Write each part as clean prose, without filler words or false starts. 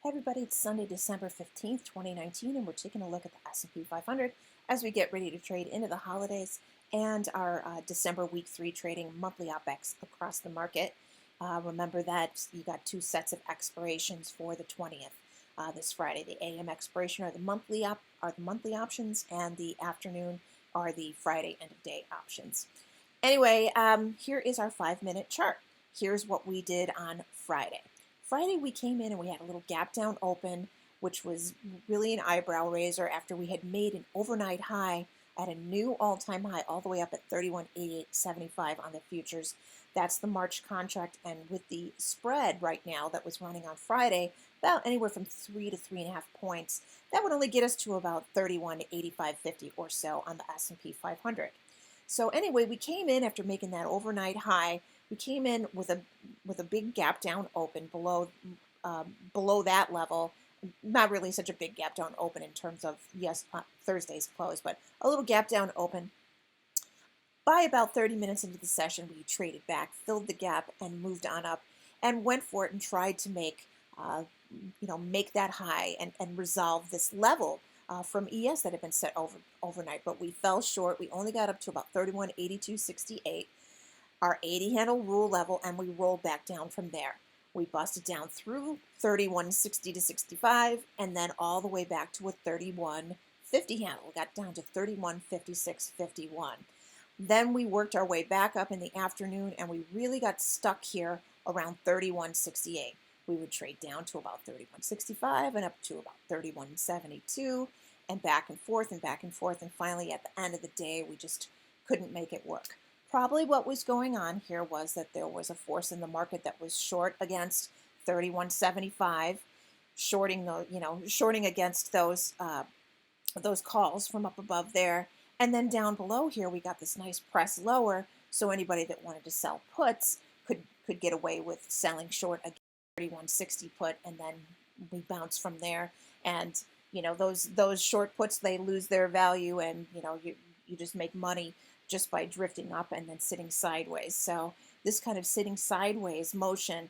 Hey everybody, it's Sunday, December 15th, 2019, and we're taking a look at the S&P 500 as we get ready to trade into the holidays and our December week 3 trading monthly OPEX across the market. Remember that you got two sets of expirations for the 20th this Friday. The AM expiration are the monthly options, and the afternoon are the Friday end of day options. Anyway, here is our 5-minute chart. Here's what we did on Friday. Friday we came in and we had a little gap down open, which was really an eyebrow raiser after we had made an overnight high at a new all-time high all the way up at 31.8875 on the futures. That's the March contract, and with the spread right now that was running on Friday, about anywhere from 3 to 3.5 points, that would only get us to about 31.8550 or so on the S&P 500. So anyway, we came in after making that overnight high. We came in with a big gap down open below that level. Not really such a big gap down open in terms of Thursday's close, but a little gap down open. By about 30 minutes into the session, we traded back, filled the gap, and moved on up, and went for it and tried to make make that high and resolve this level from ES that had been set overnight. But we fell short. We only got up to about 31.8268, our 80 handle rule level, and we rolled back down from there. We busted down through 31.60 to 65, and then all the way back to a 31.50 handle. We got down to 31.5651. Then we worked our way back up in the afternoon, and we really got stuck here around 31.68. We would trade down to about 31.65 and up to about 31.72, and back and forth and back and forth, and finally at the end of the day we just couldn't make it work. Probably what was going on here was that there was a force in the market that was short against 31.75, shorting against those calls from up above there. And then down below here, we got this nice press lower, so anybody that wanted to sell puts could get away with selling short against 31.60 put, and then we bounce from there. And those short puts, they lose their value, and you just make money just by drifting up and then sitting sideways. So this kind of sitting sideways motion,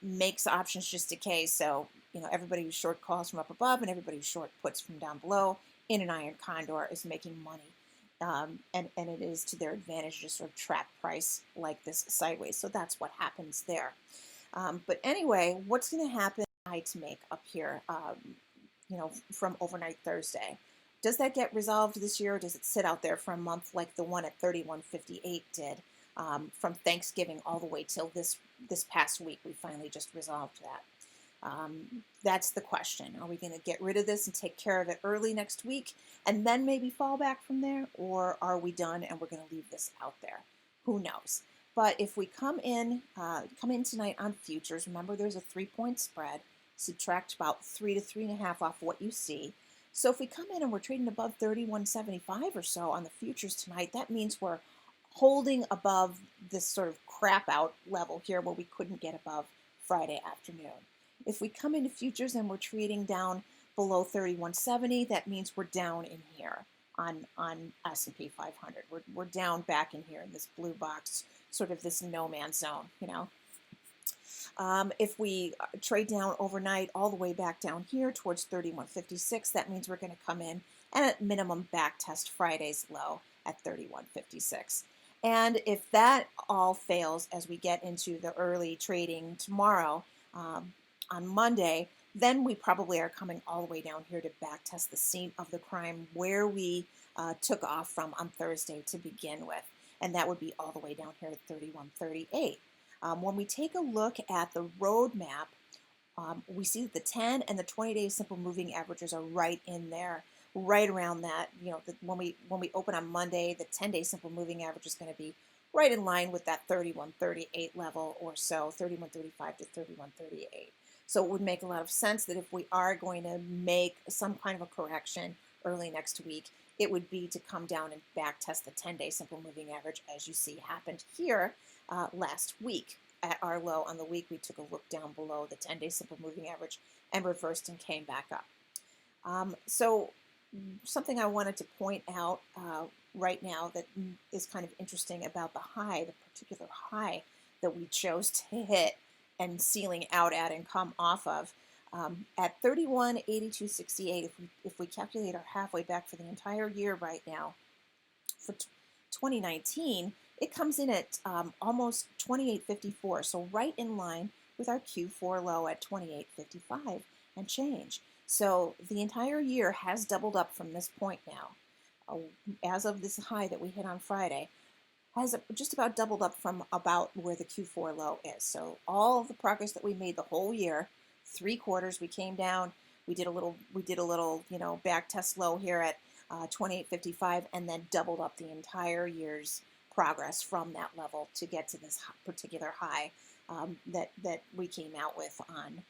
makes options just decay. So everybody who short calls from up above and everybody who short puts from down below in an iron condor is making money. And it is to their advantage to sort of trap price like this sideways. So that's what happens there. But anyway, what's going to happen to make up here, from overnight Thursday? Does that get resolved this year, or does it sit out there for a month like the one at 31.58 did, from Thanksgiving all the way till this past week? We finally just resolved that. That's the question. Are we going to get rid of this and take care of it early next week and then maybe fall back from there? Or are we done and we're going to leave this out there? Who knows? But if we come in tonight on futures, remember there's a 3-point spread. Subtract about 3 to 3.5 off what you see. So if we come in and we're trading above 31.75 or so on the futures tonight, that means we're holding above this sort of crap out level here where we couldn't get above Friday afternoon. If we come into futures and we're trading down below 31.70, that means we're down in here on S&P 500. We're down back in here in this blue box, sort of this no man's zone, If we trade down overnight all the way back down here towards 31.56, that means we're going to come in and at minimum back test Friday's low at 31.56. And if that all fails as we get into the early trading tomorrow, on Monday, then we probably are coming all the way down here to back test the scene of the crime where we took off from on Thursday to begin with. And that would be all the way down here at 31.38. When we take a look at the roadmap, we see that the 10 and the 20-day simple moving averages are right in there, right around that. When we open on Monday, the 10-day simple moving average is going to be right in line with that 31.38 level or so, 31.35 to 31.38. So it would make a lot of sense that if we are going to make some kind of a correction early next week, it would be to come down and back test the 10-day simple moving average, as you see happened here last week. At our low on the week, we took a look down below the 10-day simple moving average and reversed and came back up. So something I wanted to point out right now that is kind of interesting about the particular high that we chose to hit and ceiling out at and come off of. At 31.8268, if we calculate our halfway back for the entire year right now, for 2019, it comes in at almost 28.54, so right in line with our Q4 low at 28.55 and change. So the entire year has doubled up from this point now. As of this high that we hit on Friday, has just about doubled up from about where the Q4 low is. So all of the progress that we made the whole year, 3 quarters, we came down, we did a little, back test low here at 28.55, and then doubled up the entire year's progress from that level to get to this particular high that we came out with on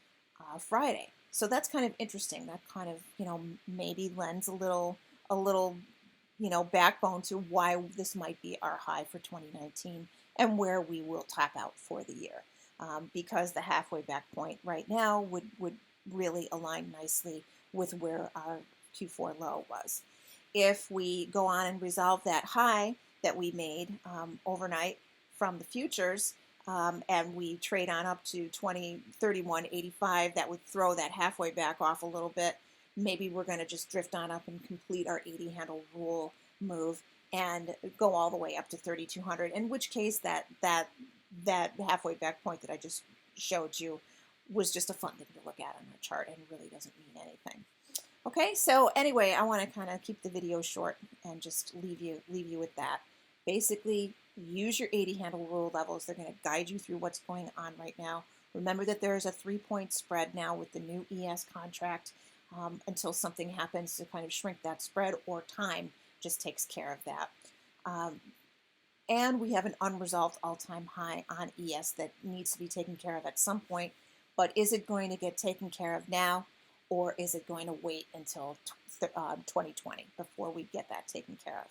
Friday. So that's kind of interesting. That kind of maybe lends a little backbone to why this might be our high for 2019 and where we will top out for the year. Because the halfway back point right now would really align nicely with where our Q4 low was. If we go on and resolve that high that we made overnight from the futures, and we trade on up to 31.85, that would throw that halfway back off a little bit. Maybe we're going to just drift on up and complete our 80 handle rule move and go all the way up to 3,200, in which case that halfway back point that I just showed you was just a fun thing to look at on the chart and really doesn't mean anything. Okay, so anyway, I want to kind of keep the video short and just leave you with that. Basically, use your 80 handle rule levels. They're going to guide you through what's going on right now. Remember that there is a 3-point spread now with the new ES contract. Until something happens to kind of shrink that spread, or time just takes care of that. And we have an unresolved all-time high on ES that needs to be taken care of at some point. But is it going to get taken care of now, or is it going to wait until 2020 before we get that taken care of?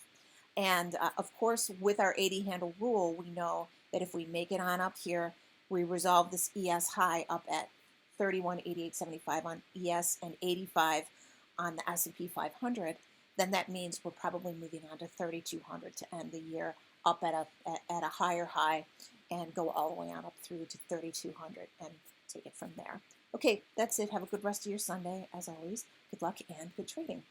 And of course, with our 80 handle rule, we know that if we make it on up here, we resolve this ES high up at 31.8875 on ES and 85 on the S&P 500, then that means we're probably moving on to 3,200 to end the year, up at a higher high, and go all the way on up through to 3,200 and take it from there. Okay, that's it. Have a good rest of your Sunday. As always, good luck and good trading.